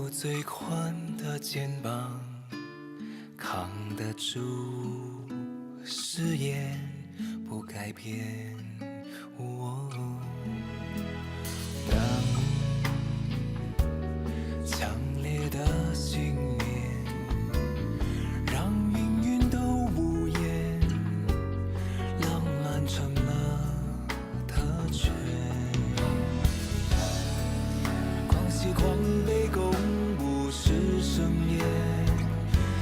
最宽的肩膀，扛得住誓言不改变。当强烈的信念让命运都无言，浪漫成了特权。狂喜狂悲公布是盛宴，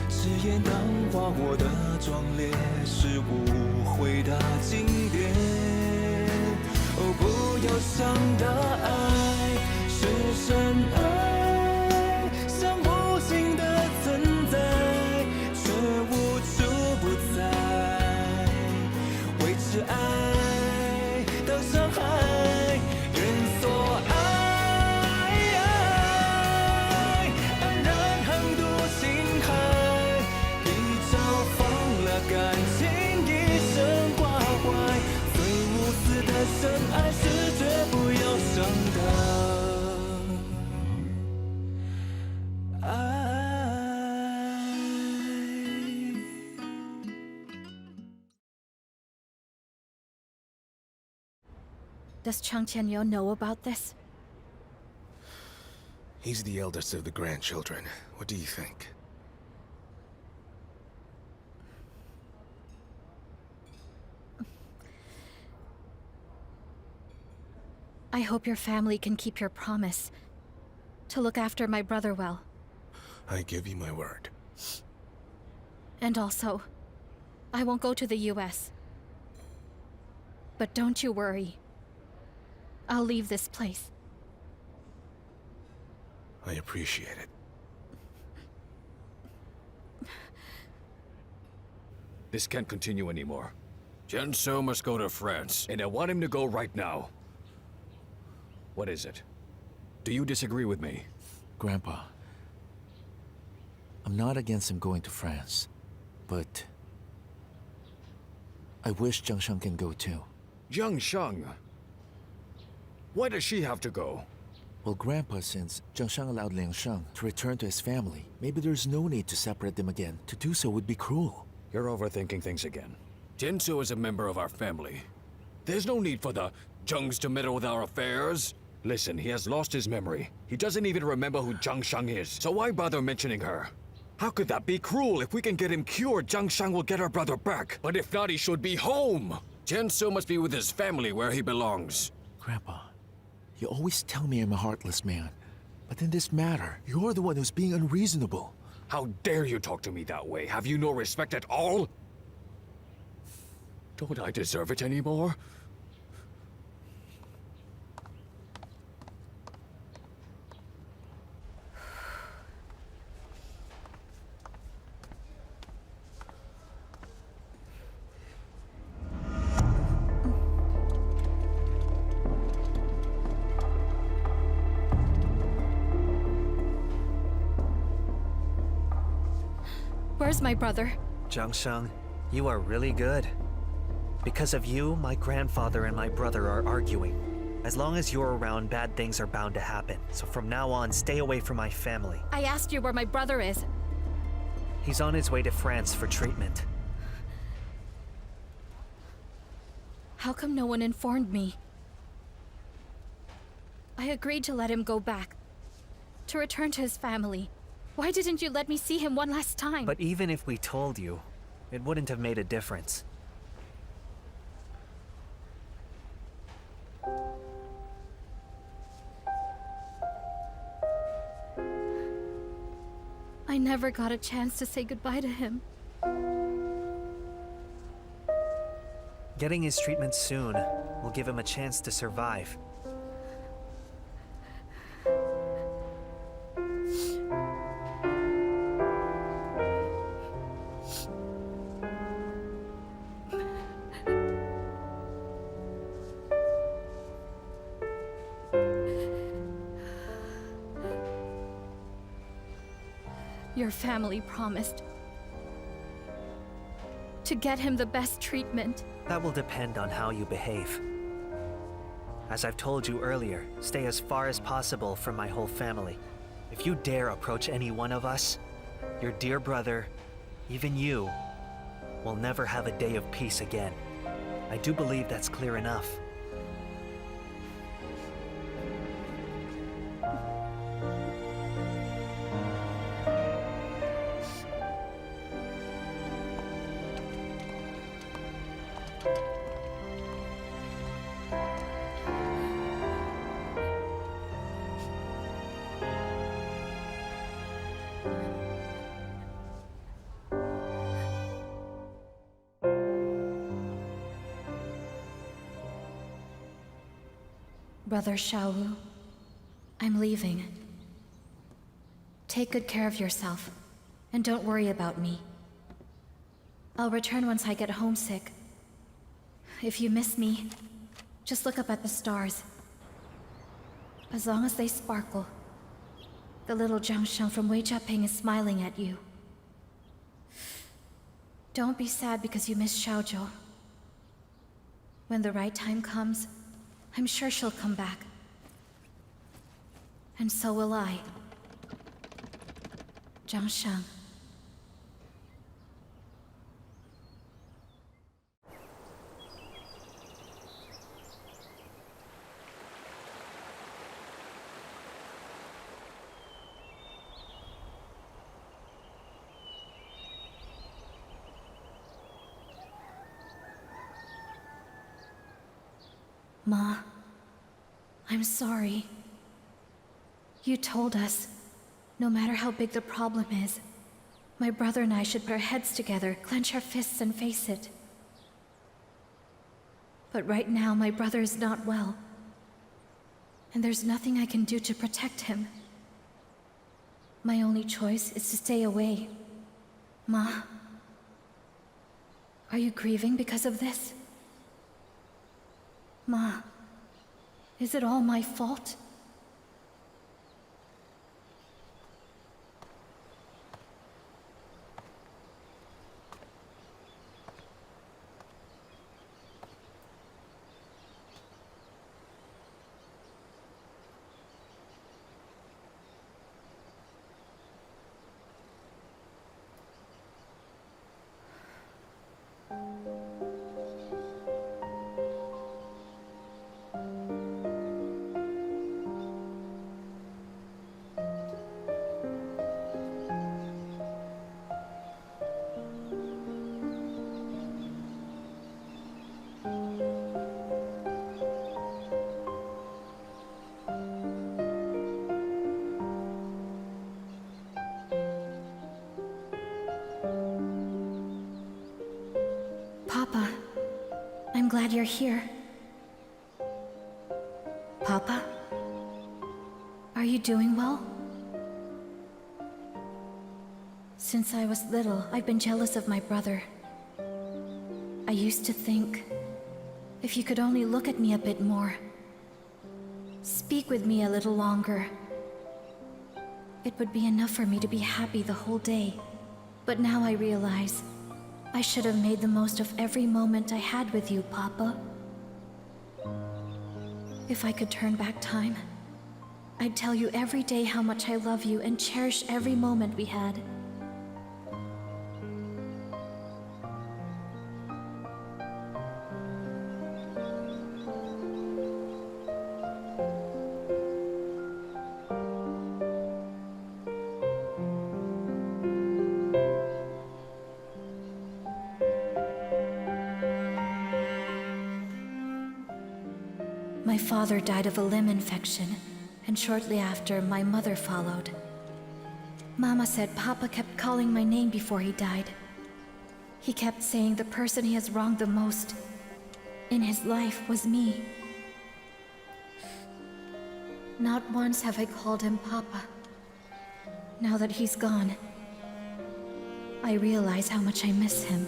誓言当花火的壮烈，是无悔的经典。哦，不要想的爱是深爱，像无形的存在，却无处不在，维持爱的伤害，愿所爱，安然横渡星海，一朝放了感情，一生挂怀，最无私的深爱是绝不要伤的。Does Chung Tianyu know about this? He's the eldest of the grandchildren. What do you think? I hope your family can keep your promise to look after my brother well. I give you my word. And also, I won't go to the US. But don't you worry. I'll leave this place. I appreciate it. This can't continue anymore. Jianzhou must go to France, and I want him to go right now. What is it? Do you disagree with me? Grandpa, I'm not against him going to France, but I wish Zhang can go too. Shang. Why does she have to go? Well, Grandpa, since Zhang allowed Liang Shang to return to his family, maybe there's no need to separate them again. To do so would be cruel. You're overthinking things again. Jianzhou is a member of our family. There's no need for the Zhengs to meddle with our affairs. Listen, he has lost his memory. He doesn't even remember who Zhang Shang is, so why bother mentioning her? How could that be cruel? If we can get him cured, Zhang Shang will get her brother back. But if not, he should be home. Jianzhou must be with his family where he belongs. Grandpa, you always tell me I'm a heartless man. But in this matter, you're the one who's being unreasonable. How dare you talk to me that way? Have you no respect at all? Don't I deserve it anymore? Where's my brother? Zhang, you are really good. Because of you, my grandfather and my brother are arguing. As long as you're around, bad things are bound to happen. So from now on, stay away from my family. I asked you where my brother is. He's on his way to France for treatment. How come no one informed me? I agreed to let him go back, to return to his family. Why didn't you let me see him one last time? But even if we told you, it wouldn't have made a difference. I never got a chance to say goodbye to him. Getting his treatment soon will give him a chance to survive. Your family promised to get him the best treatment. That will depend on how you behave. As I've told you earlier, stay as far as possible from my whole family. If you dare approach any one of us, your dear brother, even you, will never have a day of peace again. I do believe that's clear enough. Brother Xiaowu, I'm leaving. Take good care of yourself, and don't worry about me. I'll return once I get homesick. If you miss me, just look up at the stars. As long as they sparkle, the little Jiangsheng from Weijiaping is smiling at you. Don't be sad because you miss Xiaozhou. When the right time comes, I'm sure she'll come back. And so will I. Jiangsheng. Ma, I'm sorry. You told us, no matter how big the problem is, my brother and I should put our heads together, clench our fists and face it. But right now, my brother is not well. And there's nothing I can do to protect him. My only choice is to stay away. Ma, are you grieving because of this? Ma, is it all my fault? Papa, I'm glad you're here. Papa? Are you doing well? Since I was little, I've been jealous of my brother. I used to think, if you could only look at me a bit more, speak with me a little longer, it would be enough for me to be happy the whole day. But now I realize, I should have made the most of every moment I had with you, Papa. If I could turn back time, I'd tell you every day how much I love you and cherish every moment we had. My father died of a limb infection, and shortly after, my mother followed. Mama said Papa kept calling my name before he died. He kept saying the person he has wronged the most in his life was me. Not once have I called him Papa. Now that he's gone, I realize how much I miss him.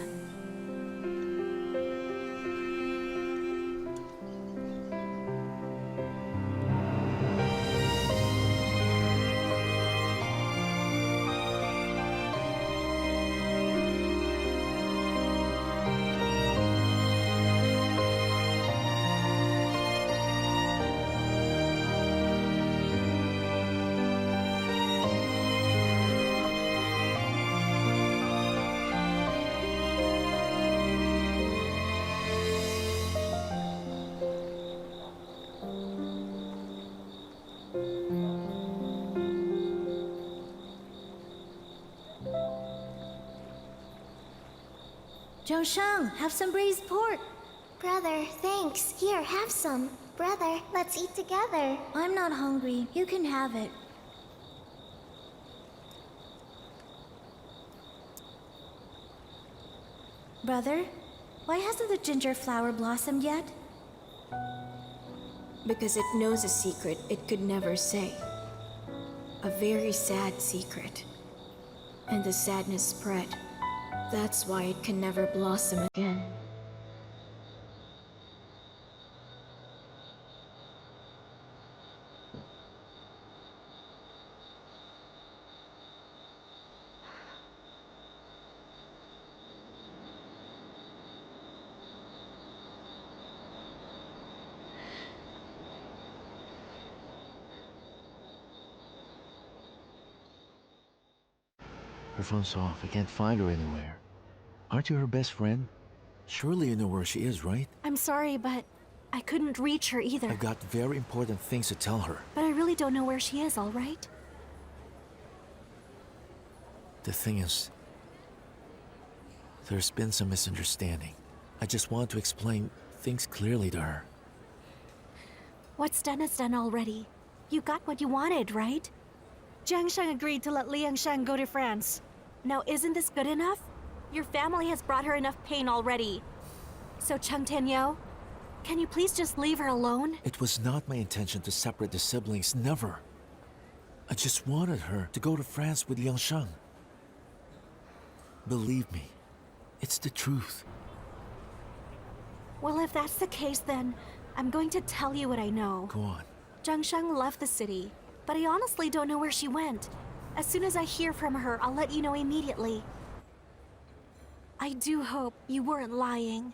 Zhongsheng, have some braised pork. Brother, thanks. Here, have some. Brother, let's eat together. I'm not hungry. You can have it. Brother, why hasn't the ginger flower blossomed yet? Because it knows a secret it could never say. A very sad secret. And the sadness spread. That's why it can never blossom again. Her phone's off. I can't find her anywhere. Aren't you her best friend? Surely you know where she is, right? I'm sorry, but I couldn't reach her either. I've got very important things to tell her. But I really don't know where she is, all right? The thing is, there's been some misunderstanding. I just want to explain things clearly to her. What's done is done already. You got what you wanted, right? Jiang Sheng agreed to let Liang Sheng go to France. Now isn't this good enough? Your family has brought her enough pain already. So Chung Tianyu, can you please just leave her alone? It was not my intention to separate the siblings, never. I just wanted her to go to France with Liang Sheng. Believe me, it's the truth. Well, if that's the case, then I'm going to tell you what I know. Go on. Jiang Sheng left the city, but I honestly don't know where she went. As soon as I hear from her, I'll let you know immediately. I do hope you weren't lying.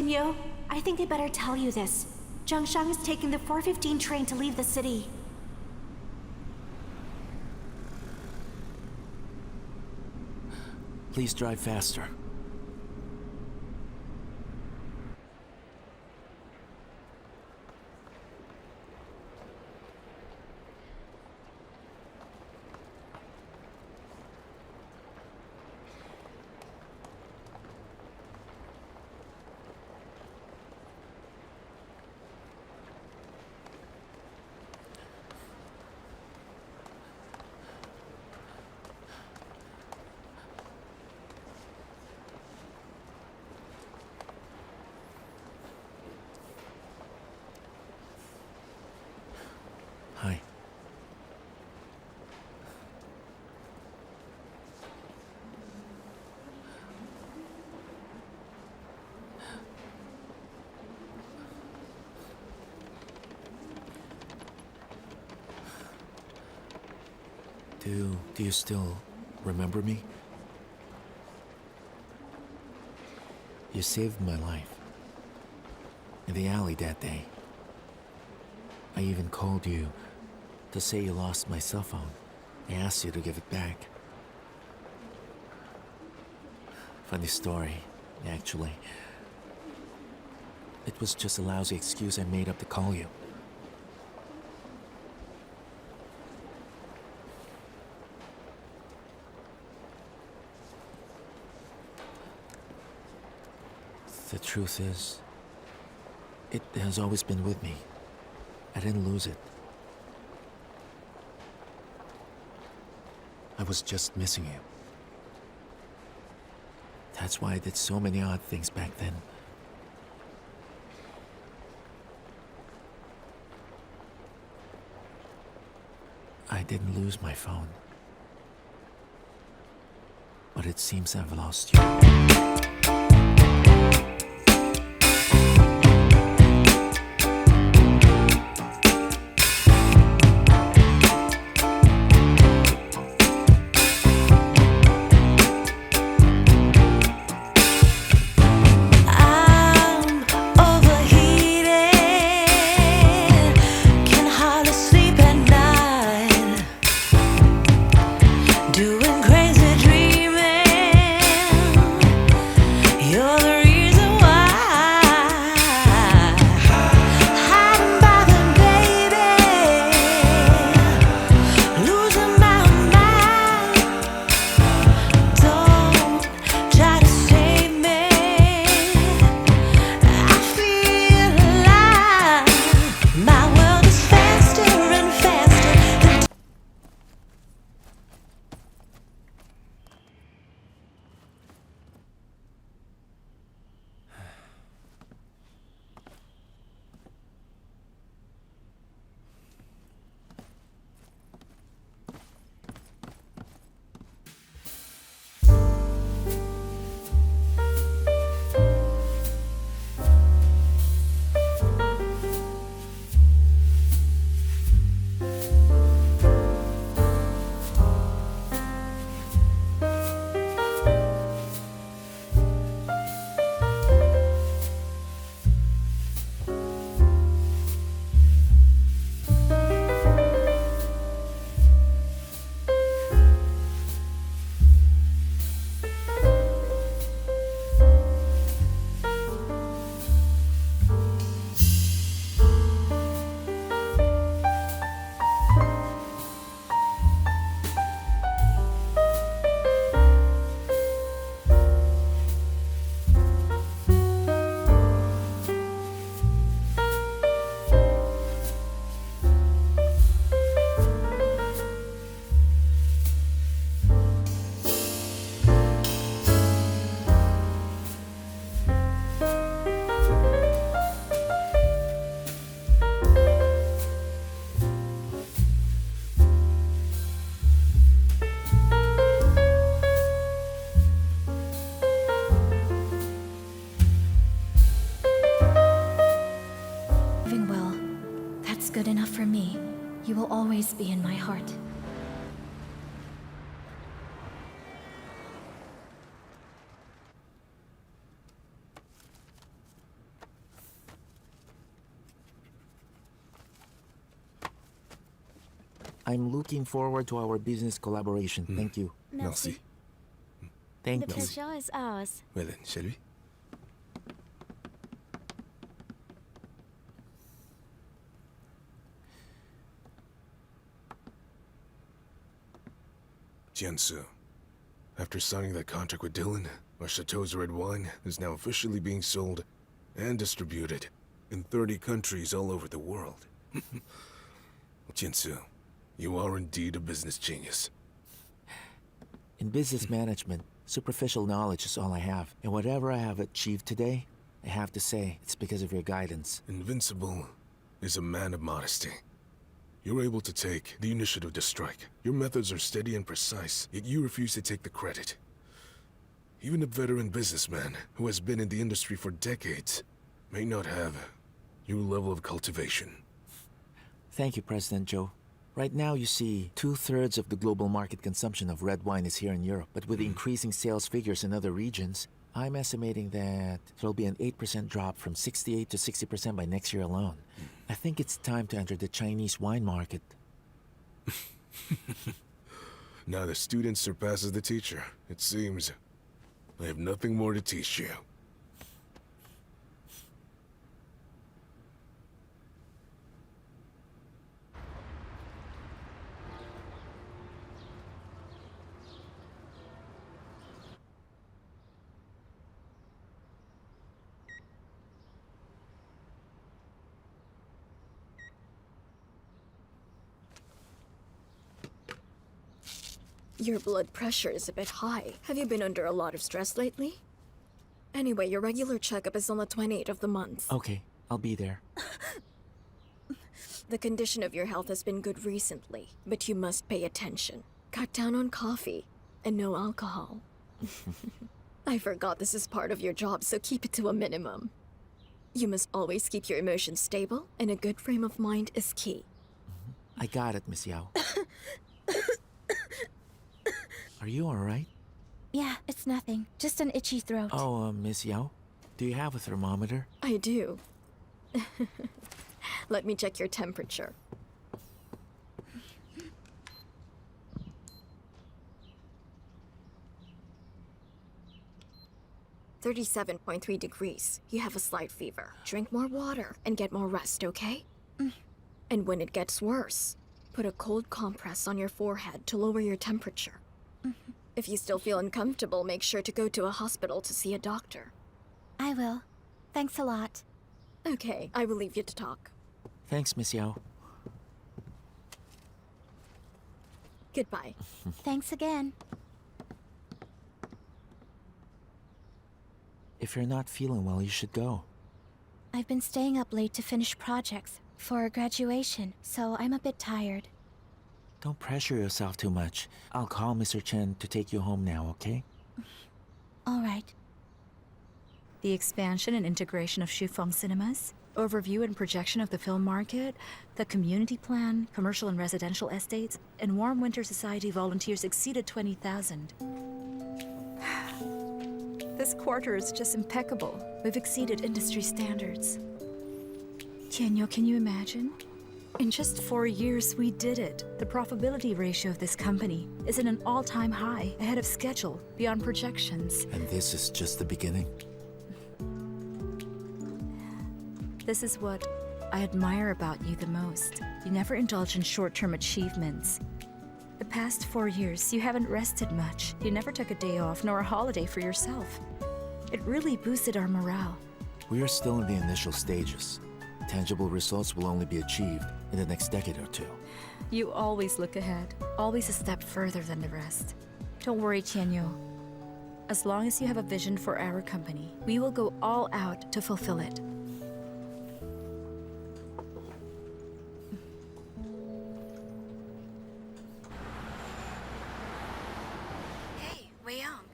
Tianyu, I think they better tell you this. Jung is taking the 4:15 train to leave the city. Please drive faster. Hi. Do you still remember me? You saved my life. In the alley that day. I even called you to say you lost my cell phone. I asked you to give it back. Funny story, actually. It was just a lousy excuse I made up to call you. The truth is, it has always been with me. I didn't lose it. I was just missing you. That's why I did so many odd things back then. I didn't lose my phone. But it seems I've lost you. good enough for me. You will always be in my heart. I'm looking forward to our business collaboration. Thank you. Merci. Thank The you. pleasure is ours. Well then, shall we? Jiansu, after signing that contract with Dylan, our chateau's red wine is now officially being sold and distributed in 30 countries all over the world. Jiansu, you are indeed a business genius. In business management, superficial knowledge is all I have. And whatever I have achieved today, I have to say it's because of your guidance. Invincible is a man of modesty. You're able to take the initiative to strike. Your methods are steady and precise, yet you refuse to take the credit. Even a veteran businessman who has been in the industry for decades may not have your level of cultivation. Thank you, President Joe. Right now, you see, 2/3 of the global market consumption of red wine is here in Europe. But with increasing sales figures in other regions, I'm estimating that there'll be an 8% drop from 68 to 60% by next year alone. I think it's time to enter the Chinese wine market. Now the student surpasses the teacher. It seems I have nothing more to teach you. Your blood pressure is a bit high. Have you been under a lot of stress lately? Anyway, your regular checkup is on the 28th of the month. Okay, I'll be there. The condition of your health has been good recently, but you must pay attention. Cut down on coffee and no alcohol. I forgot this is part of your job, so keep it to a minimum. You must always keep your emotions stable, and a good frame of mind is key. I got it, Miss Yao. Are you alright? Yeah, it's nothing. Just an itchy throat. Oh, Miss Yao, do you have a thermometer? I do. Let me check your temperature. "37.3 degrees. You have a slight fever. Drink more water and get more rest, okay? And when it gets worse, put a cold compress on your forehead to lower your temperature. If you still feel uncomfortable, make sure to go to a hospital to see a doctor. I will. Thanks a lot. Okay, I will leave you to talk. Thanks, Miss Yao. Goodbye. Thanks again. If you're not feeling well, you should go. I've been staying up late to finish projects for graduation, so I'm a bit tired. Don't pressure yourself too much. I'll call Mr. Chen to take you home now, okay? All right. The expansion and integration of Shufeng cinemas, overview and projection of the film market, the community plan, commercial and residential estates, and Warm Winter Society volunteers exceeded 20,000. This quarter is just impeccable. We've exceeded industry standards. Tianyu, can you imagine? In just 4 years, we did it. The profitability ratio of this company is at an all-time high, ahead of schedule, beyond projections. And this is just the beginning. This is what I admire about you the most. You never indulge in short-term achievements. The past 4 years, you haven't rested much. You never took a day off nor a holiday for yourself. It really boosted our morale. We are still in the initial stages. Tangible results will only be achieved in the next decade or two. You always look ahead, always a step further than the rest. Don't worry, Tianyu. As long as you have a vision for our company, we will go all out to fulfill it. Hey, Wei-young.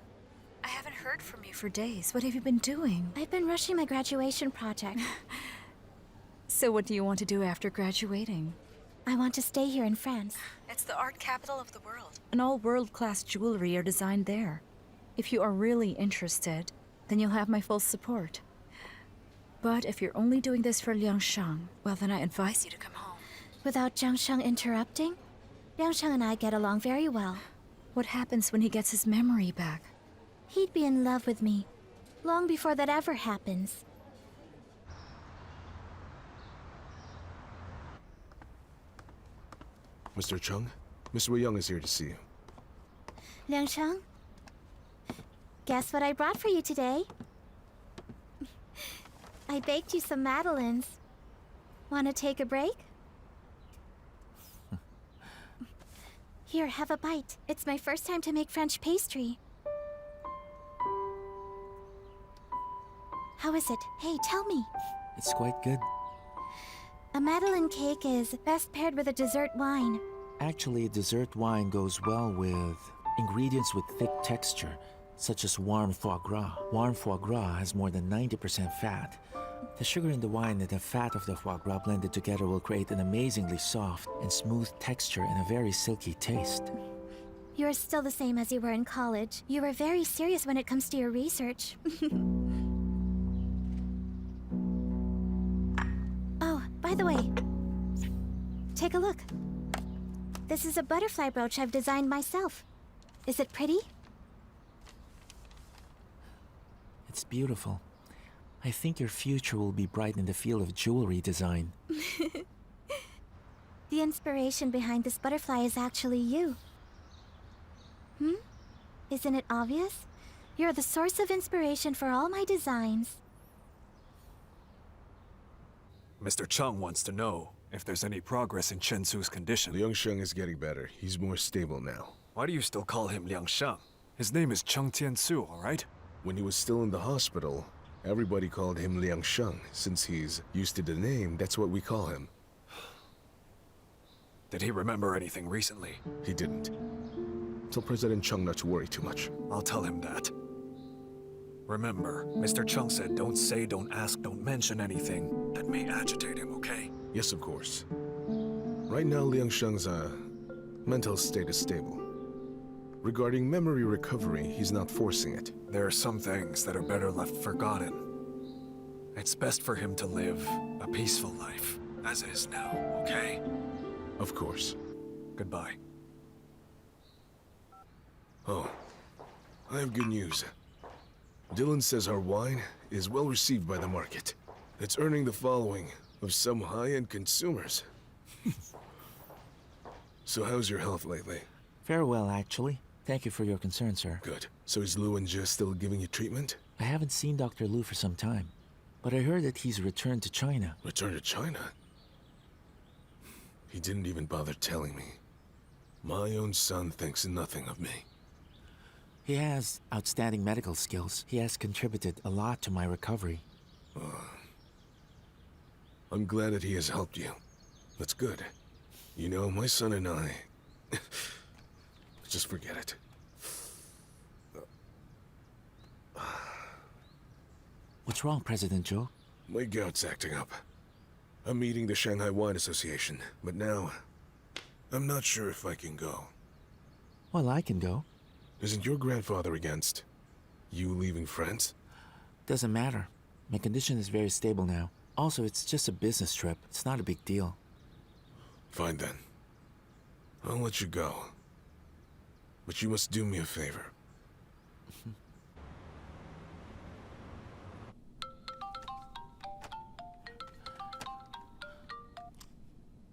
I haven't heard from you for days. What have you been doing? I've been rushing my graduation project. So what do you want to do after graduating? I want to stay here in France. It's the art capital of the world. And all world-class jewelry are designed there. If you are really interested, then you'll have my full support. But if you're only doing this for Liangshang, well then I advise you to come home. Without Jiangsheng interrupting? Liang Sheng and I get along very well. What happens when he gets his memory back? He'd be in love with me, long before that ever happens. Mr. Chung, Miss Wei Young is here to see you. Liang Sheng? Guess what I brought for you today? I baked you some madeleines. Wanna take a break? Here, have a bite. It's my first time to make French pastry. How is it? Hey, tell me. It's quite good. A madeleine cake is best paired with a dessert wine. Actually, dessert wine goes well with ingredients with thick texture, such as warm foie gras. Warm foie gras has more than 90% fat. The sugar in the wine and the fat of the foie gras blended together will create an amazingly soft and smooth texture and a very silky taste. You're still the same as you were in college. You were very serious when it comes to your research. Oh, by the way, take a look. This is a butterfly brooch I've designed myself. Is it pretty? It's beautiful. I think your future will be bright in the field of jewelry design. The inspiration behind this butterfly is actually you. Isn't it obvious? You're the source of inspiration for all my designs. Mr. Chung wants to know if there's any progress in Chen Su's condition. Liang Sheng is getting better. He's more stable now. Why do you still call him Liang Sheng? His name is Chung Tiansu, all right? When he was still in the hospital, everybody called him Liang Sheng. Since he's used to the name, that's what we call him. Did he remember anything recently? He didn't. Tell President Chung not to worry too much. I'll tell him that. Remember, Mr. Chung said don't say, don't ask, don't mention anything that may agitate him, okay? Yes, of course. Right now, Liang Sheng's mental state is stable. Regarding memory recovery, he's not forcing it. There are some things that are better left forgotten. It's best for him to live a peaceful life, as it is now, okay? Of course. Goodbye. Oh, I have good news. Dylan says our wine is well received by the market. It's earning the following of some high-end consumers. So how's your health lately? Very well, actually. Thank you for your concern, sir. Good. So is Lu and Jia still giving you treatment? I haven't seen Dr. Lu for some time, but I heard that he's returned to China. Return to China? He didn't even bother telling me. My own son thinks nothing of me. He has outstanding medical skills. He has contributed a lot to my recovery. I'm glad that he has helped you. That's good. You know, my son and I... Just forget it. What's wrong, President Zhou? My gout's acting up. I'm meeting the Shanghai Wine Association, but now... I'm not sure if I can go. Well, I can go. Isn't your grandfather against you leaving France? Doesn't matter. My condition is very stable now. Also, it's just a business trip. It's not a big deal. Fine then. I'll let you go. But you must do me a favor.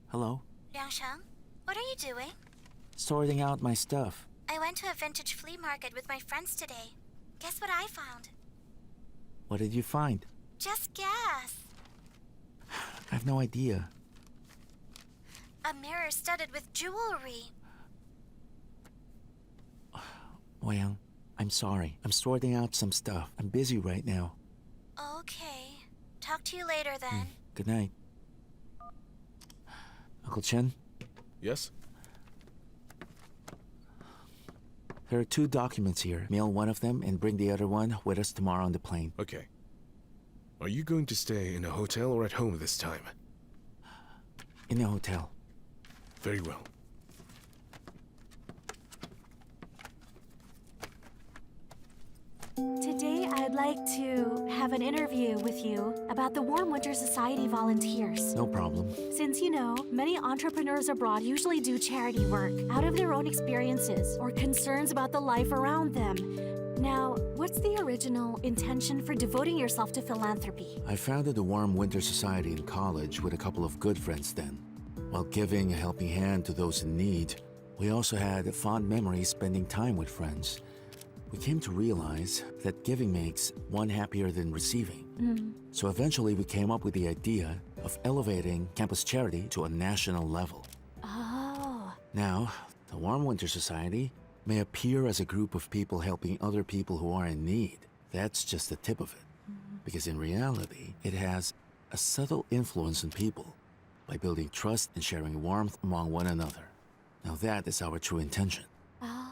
Hello? Liang Sheng, what are you doing? Sorting out my stuff. I went to a vintage flea market with my friends today. Guess what I found? What did you find? Just guess. I have no idea. A mirror studded with jewelry. Wang, I'm sorry. I'm sorting out some stuff. I'm busy right now. Okay. Talk to you later then. Good night. Uncle Chen, Yes? there are 2 documents here. Mail one of them and bring the other one with us tomorrow on the plane. Okay. Are you going to stay in a hotel or at home this time? In a hotel. Very well. Today I'd like to have an interview with you about the Warm Winter Society volunteers. No problem. Since you know, many entrepreneurs abroad usually do charity work out of their own experiences or concerns about the life around them. Now, what's the original intention for devoting yourself to philanthropy? I founded the Warm Winter Society in college with a couple of good friends then. While giving a helping hand to those in need, we also had fond memories spending time with friends. We came to realize that giving makes one happier than receiving. So eventually we came up with the idea of elevating campus charity to a national level. Oh. Now, the Warm Winter Society may appear as a group of people helping other people who are in need. That's just the tip of it. Because in reality, it has a subtle influence on people by building trust and sharing warmth among one another. Now that is our true intention. Oh.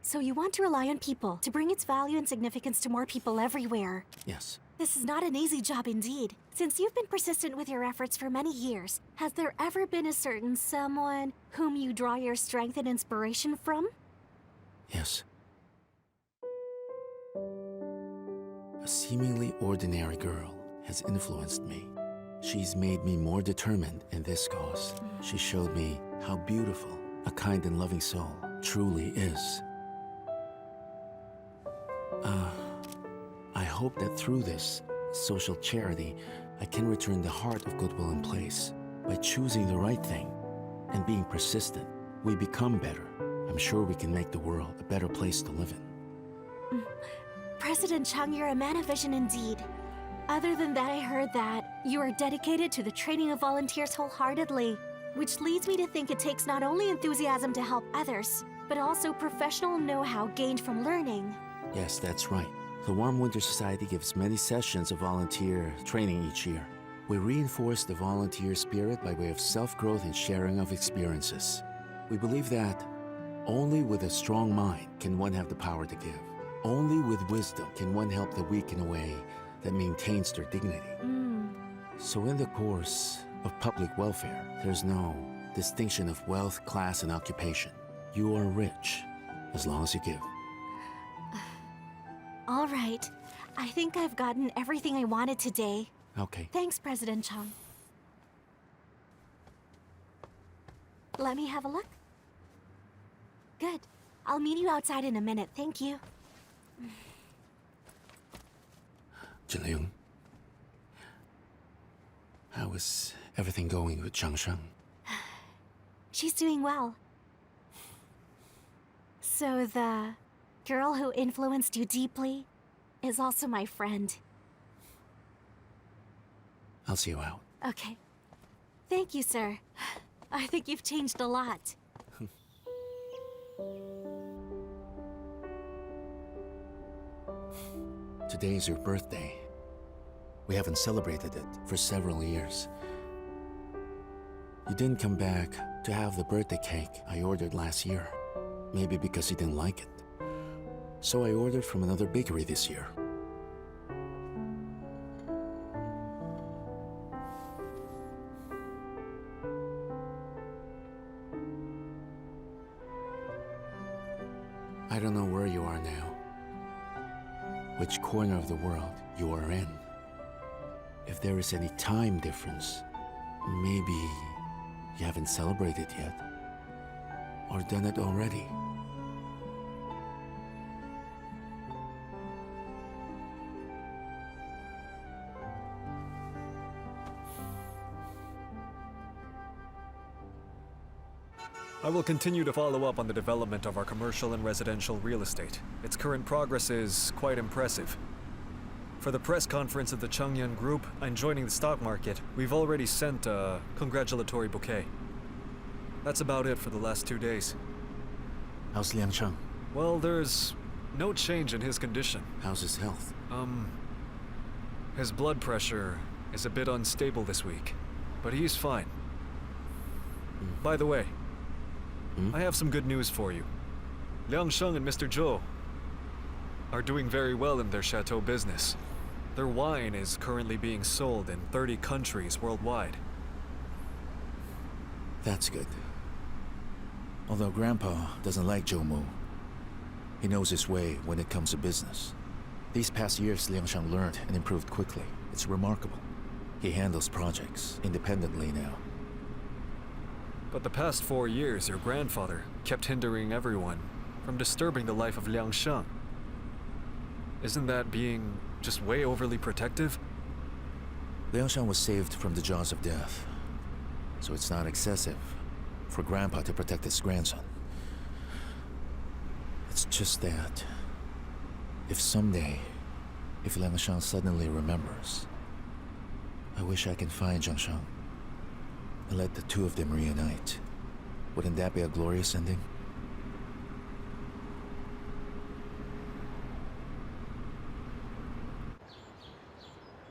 So you want to rely on people to bring its value and significance to more people everywhere. Yes. This is not an easy job indeed. Since you've been persistent with your efforts for many years, has there ever been a certain someone whom you draw your strength and inspiration from? Yes. A seemingly ordinary girl has influenced me. She's made me more determined in this cause. She showed me how beautiful a kind and loving soul truly is. I hope that through this social charity, I can return the heart of goodwill in place. By choosing the right thing and being persistent, we become better. I'm sure we can make the world a better place to live in. President Chung, you're a man of vision indeed. Other than that, I heard that you are dedicated to the training of volunteers wholeheartedly, which leads me to think it takes not only enthusiasm to help others, but also professional know-how gained from learning. Yes, that's right. The Warm Winter Society gives many sessions of volunteer training each year. We reinforce the volunteer spirit by way of self-growth and sharing of experiences. We believe that only with a strong mind can one have the power to give. Only with wisdom can one help the weak in a way that maintains their dignity. So in the course of public welfare, there's no distinction of wealth, class, and occupation. You are rich as long as you give. All right. I think I've gotten everything I wanted today. Okay. Thanks, President Chung. Let me have a look. Good. I'll meet you outside in a minute. Thank you. Jung, how is everything going with Shang? She's doing well. So the girl who influenced you deeply is also my friend. I'll see you out. Okay. Thank you, sir. I think you've changed a lot. Today is your birthday. We haven't celebrated it for several years. You didn't come back to have the birthday cake I ordered last year. Maybe because you didn't like it. So I ordered from another bakery this year. I don't know where you are now. Which corner of the world you are in. If there is any time difference, maybe you haven't celebrated yet. Or done it already. I will continue to follow up on the development of our commercial and residential real estate. Its current progress is quite impressive. For the press conference of the Changyun Group and joining the stock market, we've already sent a congratulatory bouquet. That's about it for the last 2 days. How's Liang Cheng? Well, there's no change in his condition. How's his health? His blood pressure is a bit unstable this week, but he's fine. By the way, I have some good news for you. Liang Sheng and Mr. Zhou are doing very well in their chateau business. Their wine is currently being sold in 30 countries worldwide. That's good. Although Grandpa doesn't like Zhou Mu. He knows his way when it comes to business. These past years, Liangshang learned and improved quickly. It's remarkable. He handles projects independently now. But the past 4 years, your grandfather kept hindering everyone from disturbing the life of Liangshang. Isn't that being just way overly protective? Liangshang was saved from the jaws of death, so it's not excessive for Grandpa to protect his grandson. It's just that if someday, if Liangshang suddenly remembers, I wish I can find Zhangshang and let the two of them reunite. Wouldn't that be a glorious ending?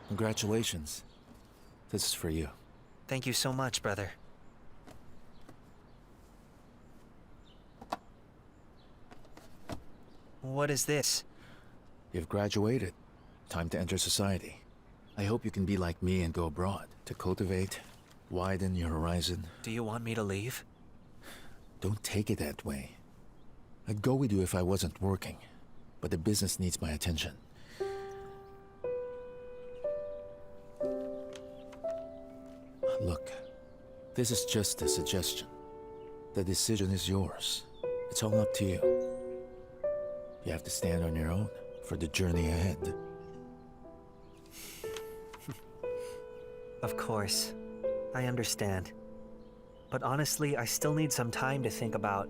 Congratulations. This is for you. Thank you so much, brother. What is this? You've graduated. Time to enter society. I hope you can be like me and go abroad to cultivate, widen your horizon. Do you want me to leave? Don't take it that way. I'd go with you if I wasn't working, but the business needs my attention. Look, this is just a suggestion. The decision is yours. It's all up to you. You have to stand on your own for the journey ahead. Of course. I understand. But honestly, I still need some time to think about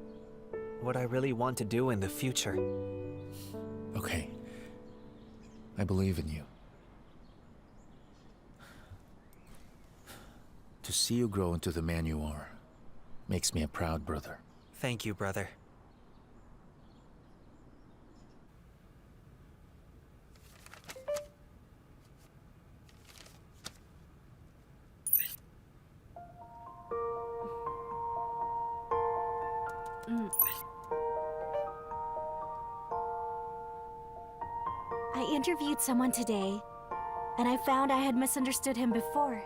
what I really want to do in the future. Okay. I believe in you. To see you grow into the man you are makes me a proud brother. Thank you, brother. I interviewed someone today, and I found I had misunderstood him before.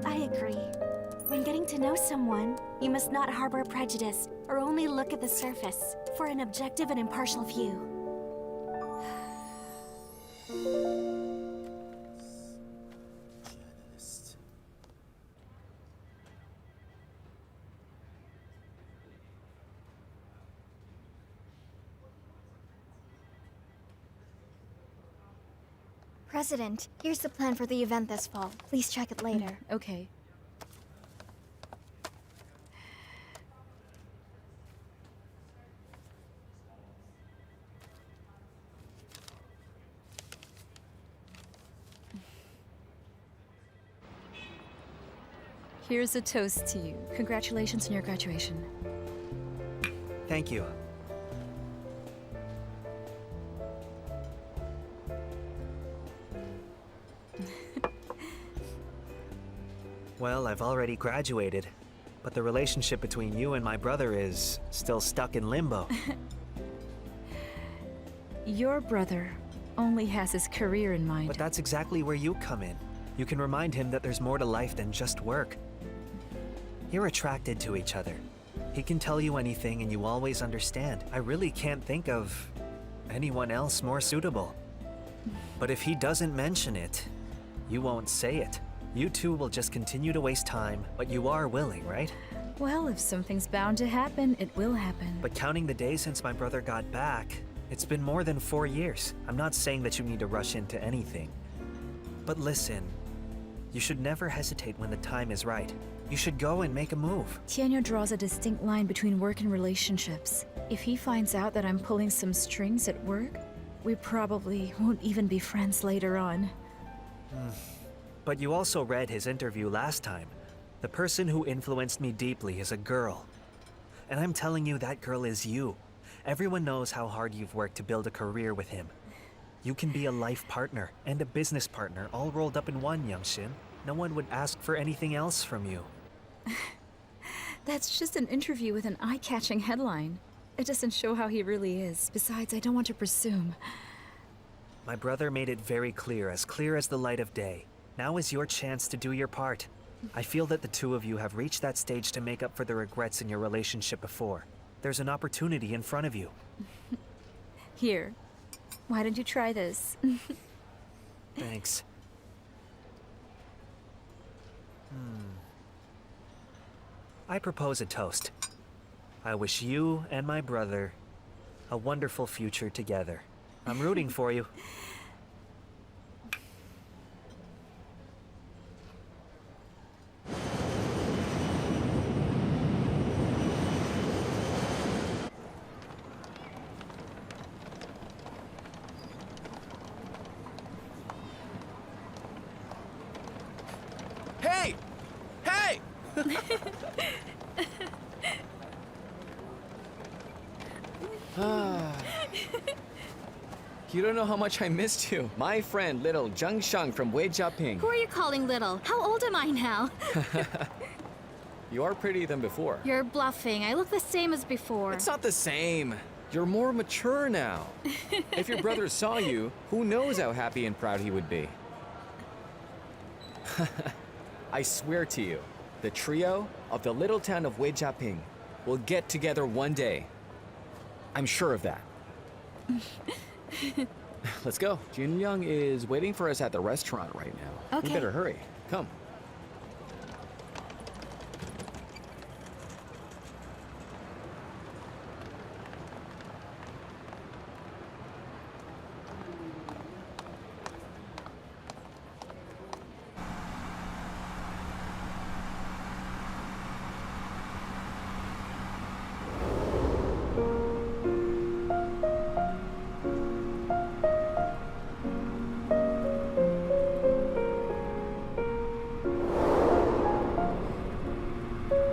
I agree. When getting to know someone, you must not harbor prejudice or only look at the surface for an objective and impartial view. President, here's the plan for the event this fall. Please check it later. Okay. Here's a toast to you. Congratulations on your graduation. Thank you. Well, I've already graduated, but the relationship between you and my brother is still stuck in limbo. Your brother only has his career in mind. But that's exactly where you come in. You can remind him that there's more to life than just work. You're attracted to each other. He can tell you anything and you always understand. I really can't think of anyone else more suitable. But if he doesn't mention it, you won't say it. You two will just continue to waste time, but you are willing, right? Well, if something's bound to happen, it will happen. But counting the days since my brother got back, it's been more than 4 years. I'm not saying that you need to rush into anything. But listen, you should never hesitate when the time is right. You should go and make a move. Tianyu draws a distinct line between work and relationships. If he finds out that I'm pulling some strings at work, we probably won't even be friends later on. But you also read his interview last time. The person who influenced me deeply is a girl. And I'm telling you, that girl is you. Everyone knows how hard you've worked to build a career with him. You can be a life partner and a business partner all rolled up in one, Youngshin. No one would ask for anything else from you. That's just an interview with an eye-catching headline. It doesn't show how he really is. Besides, I don't want to presume. My brother made it very clear as the light of day. Now is your chance to do your part. I feel that the two of you have reached that stage to make up for the regrets in your relationship before. There's an opportunity in front of you. Here, why don't you try this? Thanks. I propose a toast. I wish you and my brother a wonderful future together. I'm rooting for you. Hey! Hey! You don't know how much I missed you. My friend, little Jung from Weijia. Who are you calling little? How old am I now? You are prettier than before. You're bluffing. I look the same as before. It's not the same. You're more mature now. If your brother saw you, who knows how happy and proud he would be. I swear to you, the trio of the little town of Weijia will get together one day. I'm sure of that. Let's go. Jun is waiting for us at the restaurant right now. Okay. We better hurry. Come.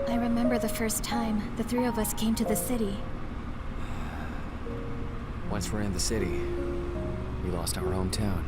I remember the first time the three of us came to the city. Once we're in the city, we lost our hometown.